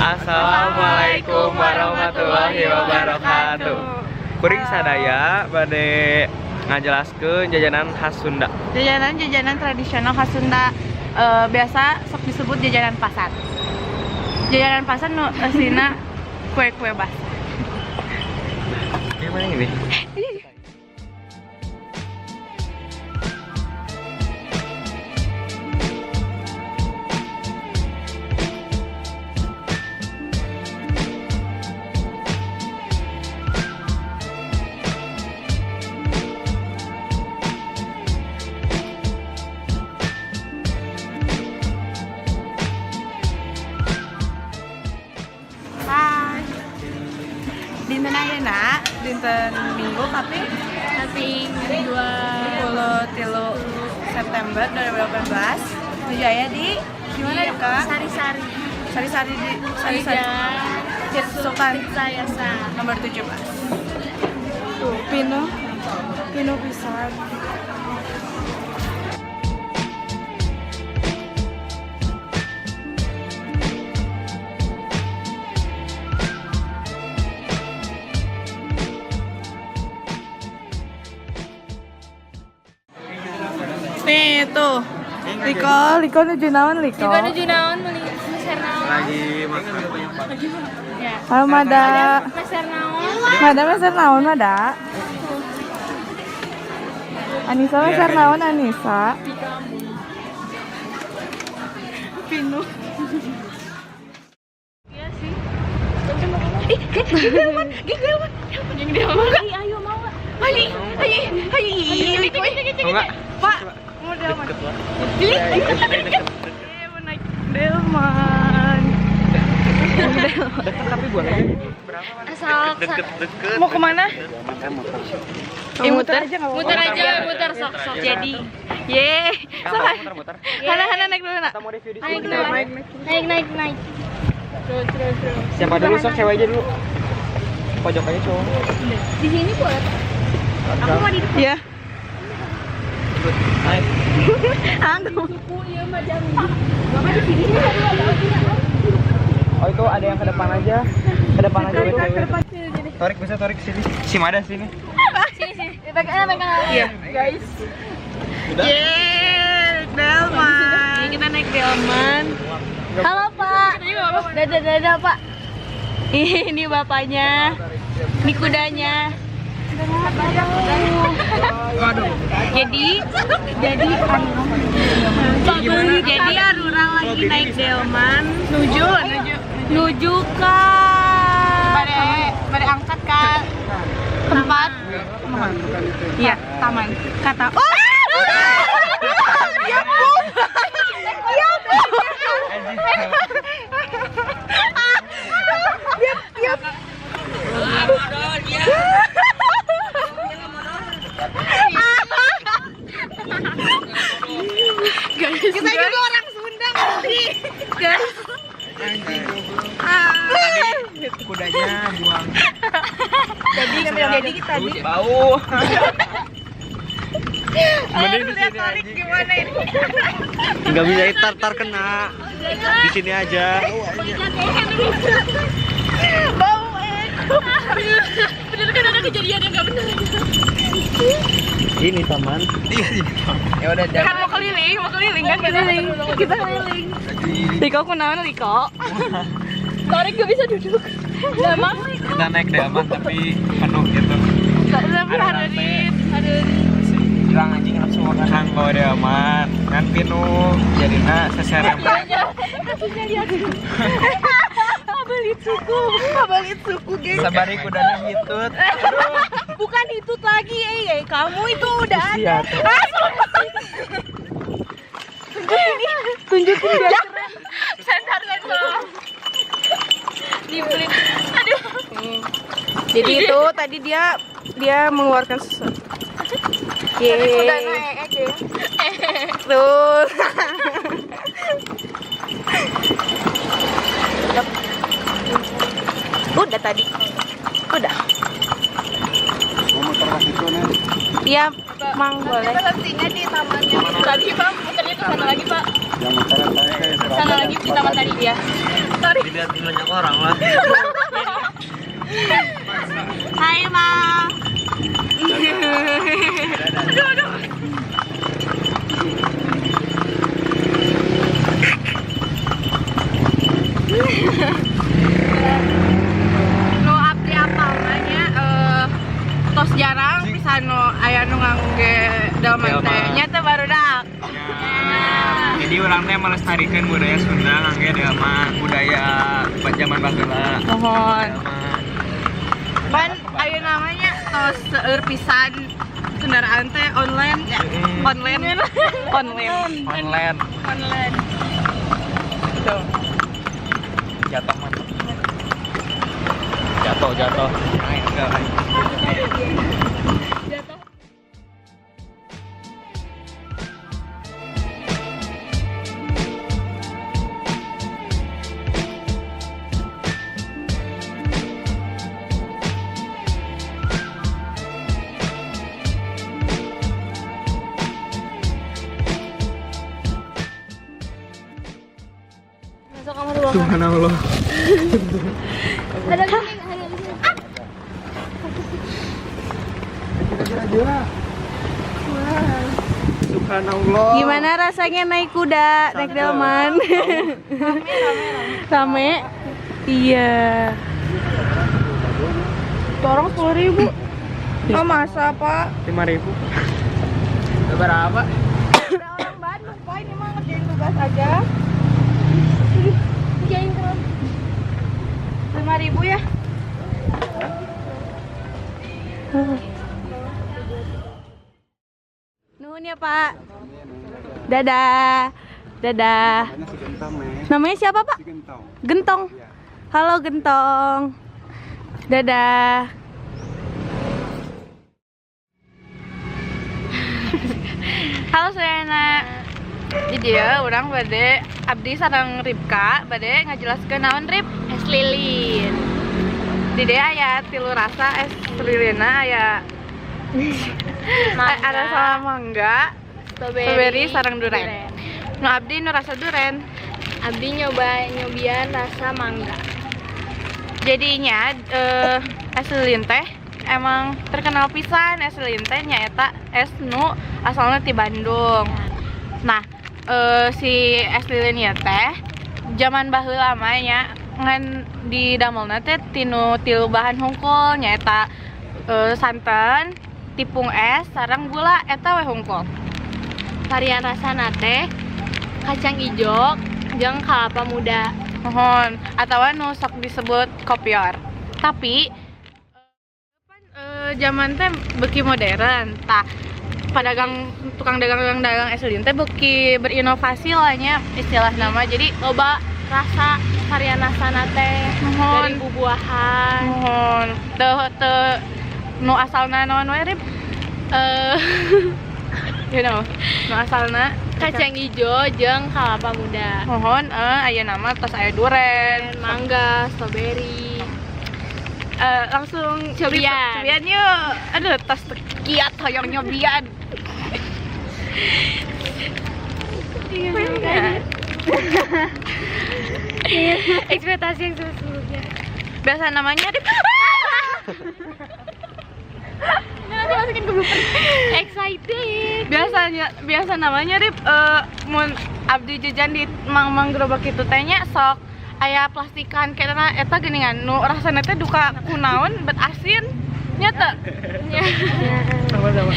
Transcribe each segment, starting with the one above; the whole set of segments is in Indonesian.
Assalamualaikum warahmatullahi wabarakatuh. Kuring sadaya bade ngajelaskeun jajanan khas Sunda. Jajanan tradisional khas Sunda, biasa sok disebut jajanan pasar. Jajanan pasar nu aslinya kue-kue basah. Gimana ini? Dinten ayeuna dinten Minggu tapi 23 September 2018 menuju aya di gimana ya Kak? Sari-sari di Sultan Sayasa nomor 17. Tuh, Pino pisan. Nih tuh, Liko nuju naon Liko? Nuju naon beli meser naon? Lagi makan. Ya. Halo Mada. Meser naon? Mada meser naon Mada? Anissa meser naon Anissa? Pinu. Iya sih. Geng Delman. Ayo mau enggak? Ayo. Enggak. Pak, mau Delman. Mau naik Delman. Dekat tapi boleh. Berapa? Asal Deket. Mau kemana? Muter aja nggak muter aja, muter sok. Jadi, ye. Muter. Hana naik dulu nak. Kita mau review di Naik sini. naik. Terus. Siapa dulu sok cewek aja dulu. Pojok aja cowok. Di sini boleh. Aku mau di depan. Iya. Naik. Aduh. Oh itu ada yang ke depan aja. Ke depan aja itu. Tarik bisa tarik sini. Si Mada sini. Sini. Pegang. Iya, guys. Yeay, Delman. Kita naik Delman. Halo Pak. Dadah Pak. Ini bapaknya. Ini kudanya. Jadi Arurang lagi naik Delman nuju ke pada angkat ke tempat iya taman kata kita juga orang Sunda nanti guys. Kudanya buang. Jadi tadi Bau. lihat tarik gimana ini. Enggak bisa tar kena. Di sini aja. Bau Bener kan ada kejadian yang nggak benar. Ini taman. Iya. Ya udah kan mau keliling kan kita keliling. Liko kunaon Liko? Tarik nggak bisa duduk. Emang? Udah naik Delman tapi penuh gitu. Tapi ada Hilang anjing langsung makan hanggo Delman. Kan penuh jadinya seserem. Abalit suku geng. Sabari kudanya hitut. Bukan hitut lagi kamu itu udah ada. Tunjukin dia. Sensor. Dibeli. Jadi itu tadi dia mengeluarkan sesuatu. Terus. Udah tadi. Udah. Iya, Mang boleh. Berhentinya di tamannya. Tadi Bang, muternya ke sana lagi Pak. Sana lagi pertama tadi dia. Sorry. Dilihatin banyak orang lah. Hai Ma. Nu abdi apa namanya tos jarang pisan nu aya nu ngangge delman teh nya teh barudak. Jadi orang teh melestarikan budaya Sunda ngangge delman budaya zaman baheula. Mohon. Pan ayo namanya tos seueur pisan kendaraan teh online ya. Online. Tuh. Jatuh mah. Jatuh. Naik enggak. Masuk kamar ruangan. Subhanallah. Ada di sini. Subhanallah. Gimana rasanya naik kuda, naik delman? Rame. Iya. Orang 10.000. Oh masa Pak? 5.000. Berapa? Udah orang Bandung Pak, ini mah ngerjain tugas aja. Kerjain terus. 5.000 ya? Nuhun ya Pak. Dadah. Namanya siapa Pak? Gentong. Halo Gentong. Dadah. Halo Sayana. Jadi ya, orang bade abdi sareng Ripka, bade ngajelaskeun naon Rip? Es lilin. Di dia aya 3 rasa es lilina aya ada sama mangga, strawberry sareng duren. Nu abdi nu rasa duren. Abdi nyobian rasa mangga. Jadinya es lilin teh emang terkenal pisan. Es lilin teh nyaeta es nu asalna ti Bandung. Nah, si es lilin ya teh zaman baheula mah nya ngan di damelna teh tinu 3 bahan hungkul nyaeta santen, tepung es, sareng gula eta we hungkul. Varian rasana teh kacang ijo jeung kalapa muda. Mohon atawa nu sok disebut kopior. Tapi zaman teh beuki modern. Tah tukang dagang es lilin teh beuki berinovasi lah nya istilah nama. Jadi Loba rasa varian rasana teh dari bubuahan. Mohon teu nu asalna naon we Rip? You know, nu asalna Kacang ijo jeung kalapa muda. mohon aya nama tos aya duren, Mangga, strawberry. langsung Cobian. cobian yuk. Aduh, tos kiat hoyong nyobian. Ekspektasi yang sesungguhnya. Biasa namanya Rip. Nanti masukin ke blooper. Excited. Biasa namanya Rip mun abdi jajan di mang gerobak kitu teh nya sok aya plastikan kayakna eta geuningan nu rasana teh duka kunaon bet asin nya teu. Sama-sama.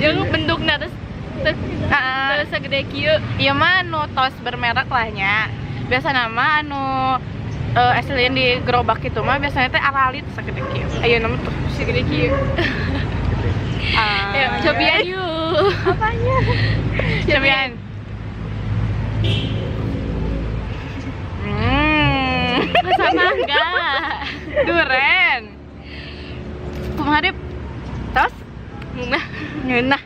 Jeung bentukna teh segede kieu. Ieu mah nu tos bermerek lah nya. Biasa nama anu es lilin di gerobak itu mah biasanya teh aralit segede kieu. Ayeuna mah tuh segede kieu. Ayo, cobian yuk. Apanya? Cobian. Rasa mangga. Duren. Kumaha Rip? Tos? Ngeunah.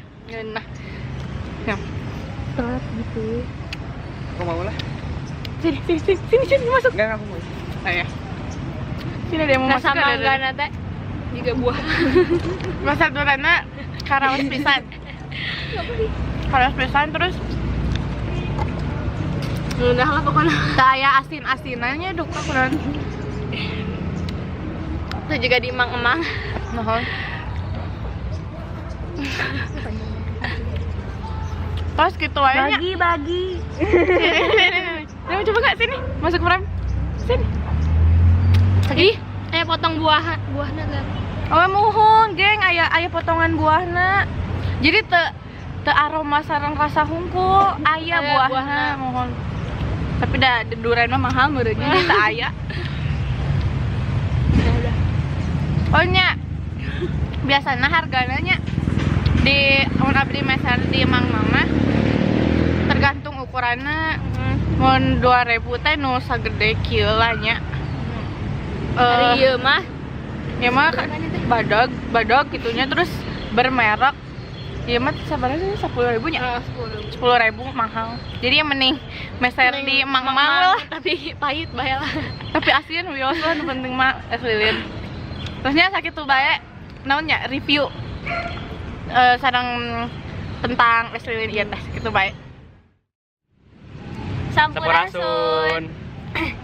Ya. Telat gitu. Kau mau lah? Sini masuk. Enggak, aku mau. Ayo. Sini ada yang mau Rasa masuk ke mangga nate juga buah. Masa durana karaos pisan. Karaos pisan terus Udah lah pokoknya. Kayak asin-asinannya duk akuran. Itu juga di emang-emang. Mohon. Terus gitu aja. Bagi. Mau coba nggak sini? Masuk frame. Sini. Ih, potong buahnya kan. Oh mohon, geng, aya potongan buahna. Jadi te aroma sareng rasa hungkul, aya buahna mohon. Tapi dah durian mah mahal menurutnya jadi teu aya. Oh nya. Biasana harganya nya di mun abdi meser di Mang Mama tergantung ukurannya. Mun 2000 teh nu sagede kieu lah nya. Hari ieu mah Ya mah badag gitunya terus bermerek. Ya mah sabaraha sih 10.000 nya. 10.000 mahal. Jadi yang mending meser di Mang Mang lah. Tapi pahit bae lah. Tapi asin wios lah nu penting mah es lilin. Terusnya sakit tuh bae naon nya review sareng tentang es lilin ieu teh kitu bae. Sampurasun.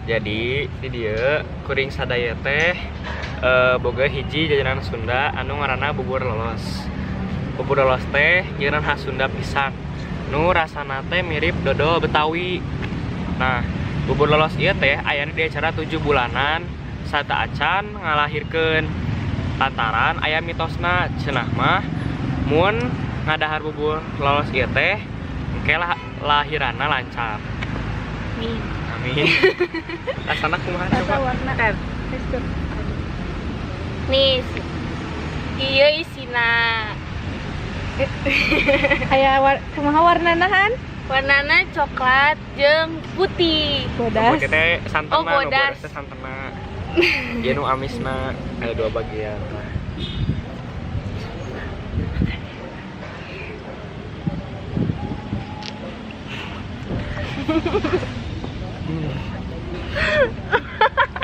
Jadi di dieu kuring sadaya teh boga hiji jajanan Sunda anu ngaranna bubur lolos. Bubur lolos teh jajanan khas Sunda pisan. Nu rasana teh mirip dodol Betawi. Nah, bubur lolos ieu teh ayana di acara 7 bulanan Sata Acan ngalahirkeun lantaran aya mitosna cenah mah mun ngadahar bubur lolos ieu teh engke lahiranna lancar. Amin. Rasana kumaha coba? Nih, iya isina. Aya kumaha warnana Han? Warnana coklat jeung putih. Bodas. Kita santanna, Oh, bodas. bodas teh santanna. Ieu nu amisna ada 2 bagian.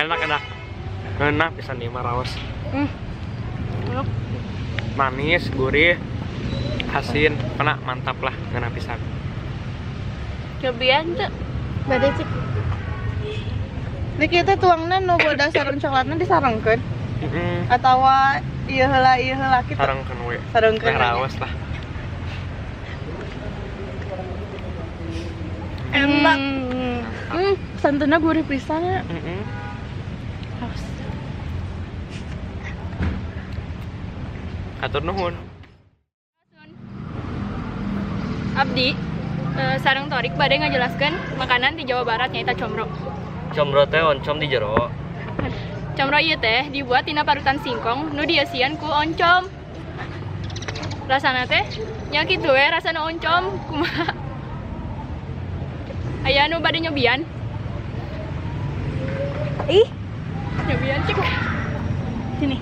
Enak. Enak pisan ieu mah raos. Manis, gurih, asin, kena mantap lah ngena pisan. Cobian tuh. Bade cik. Di kieu teh tuangna nu bodas sareng coklatna disarengkeun atawa ieu heula kitu. Sarengkeun we. Sarengkeun. Raos lah. Enak. Santunna gurih pisan ya. Atur nuhun. Abdi sareng Torik bade ngajelaskeun makanan di Jawa Barat nyaeta comro. Comro teh oncom di jero. Comro ieu teh dibuat tina parutan singkong nu dieusian ku oncom. Rasana teh nya kitu we rasana oncom kumaha. Aya nu bade nyobian. Ih, Nyobian cik. sini.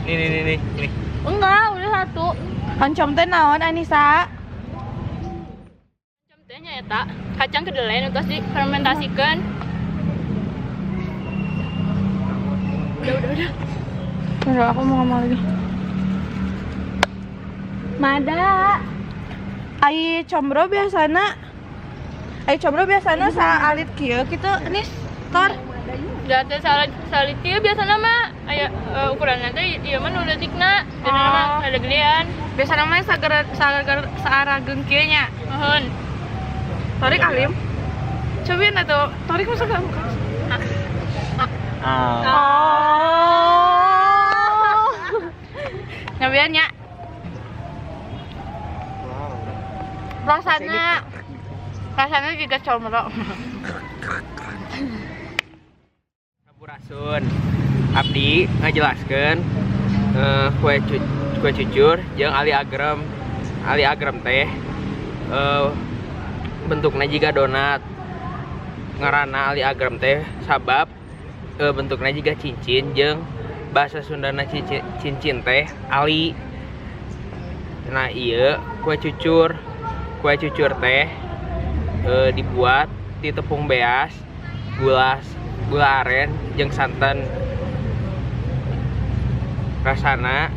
Nih. Enggak, udah satu. Oncom teh naon Anissa? Oncom teh nyaeta kacang kedelai nu tos difermentasikeun. Udah. Udah, aku mau ngomong lagi. Mada. Ai combro biasana sa alit kieu kitu nis tor. Da teh salit ieu biasana mah aya ukuranna teh ieu mah nu leutikna, biasana mah ada gedean. Biasana mah saarageung kieu nya. Nuhun. Torik alim. Cobain atuh. Torik masa gak muka. Oh. Nyobian nya. Rasanya juga combro. Sampurasun. Abdi ngajelaskeun kue cucur jeung ali agrem. Ali agrem teh bentukna jiga donat. Ngaranna ali agrem teh sabab bentukna jiga cincin jeung bahasa Sundana cincin teh ali. Nah ieu kue cucur teh dibuat di tepung beas, gula aren jeung santan. Rasana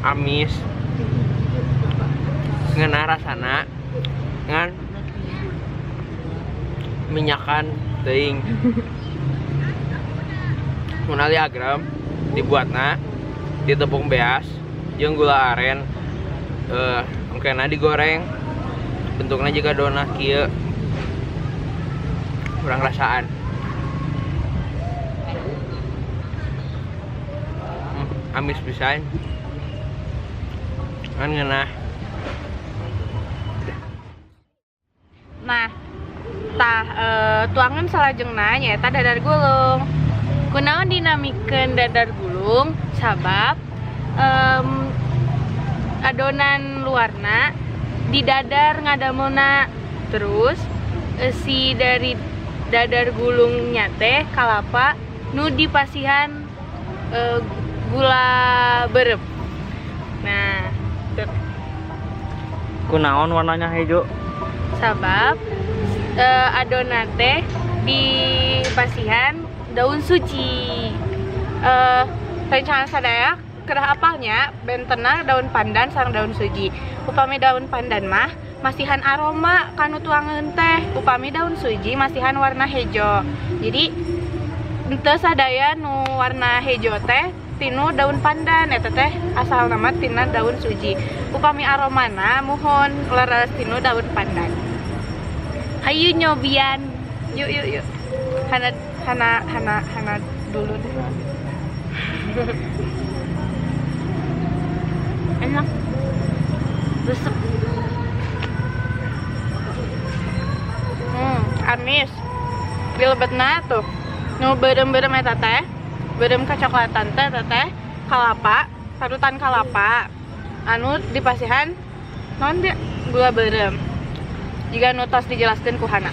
amis ngeunah rasana ngan minyakan teuing mun ali agram dibuatna di tepung beas jeung gula aren engkena digoreng bentuknya juga donat kieu kurang rasaan amis pisan kan ngeunah. Nah, tuangan salajengna nyaeta dadar gulung. Kunaon dinamikeun dadar gulung? Sabab adonan luarna di dadar ngadamuna, terus si dari dadar gulungnya teh kalapa nu dipasihan gula berem. Nah, Kunaon warnanya hijau? sabab adonan teh dipasihan daun suci. Rencana sadaya kedah apalnya bentena daun pandan sareng daun suci. Upami daun pandan mah masihan aroma kanu tuangeun teh, upami daun suci masihan warna hejo. Jadi henteu sadaya nu warna hejo teh tinu daun pandan eta teh asal nama tina daun suci. Upami aromana mohon leres tinu daun pandan. Hayu nyobian. Yuk. Hana dulu deh. Enak. Resep. Amis. Bilebetna tuh. Nu berem-berem eta teh. Berem kecoklatan teh kalapa, parutan kalapa. Anu dipasihan non dia gula berem. Jika nu tos dijelaskeun ku Hana.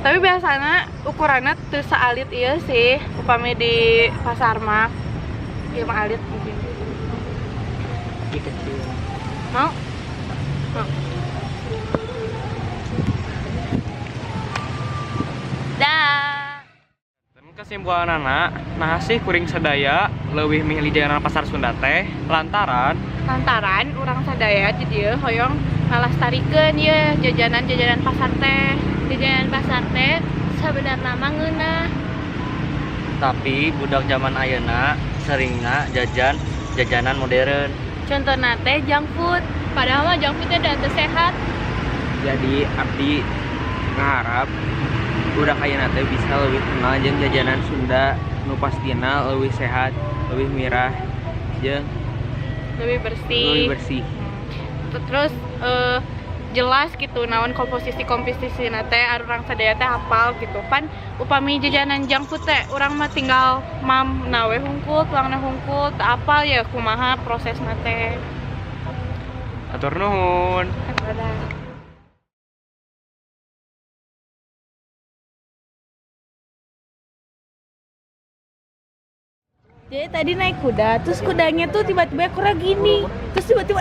Tapi biasanya ukurannya teu saalit ieu sih, upami di pasar mah. Ieu mah alit mungkin. Kecil. Mau? Dah. Kesimpulanana, nah sih kuring sadaya leuwih milih jajanan pasar Sunda teh lantaran Urang sadaya di dieu hoyong ngalestarikeun ieu jajanan-jajanan pasar teh. Jajanan pasar teh sebenarnya mah ngeunah. tapi budak zaman ayeuna seringna jajanan modern. Contohna teh junk food. Padahal mah junk food teh teu sehat. Jadi abdi ngarap budak ayeuna teh bisa leuwih kenal jeung jajanan Sunda nu pastina leuwih sehat, leuwih mirah jeung Lebih bersih. Terus jelas gitu naon komposisi teh urang sadaya teh hafal gitu pan upami jajanan junk food teh urang mah tinggal mam nawe hungkul tuangna hungkul teu apal ya kumaha prosesna teh. Atur nuhun. Jadi tadi naik kuda, terus kudanya tuh tiba-tiba kurang gini, terus tiba-tiba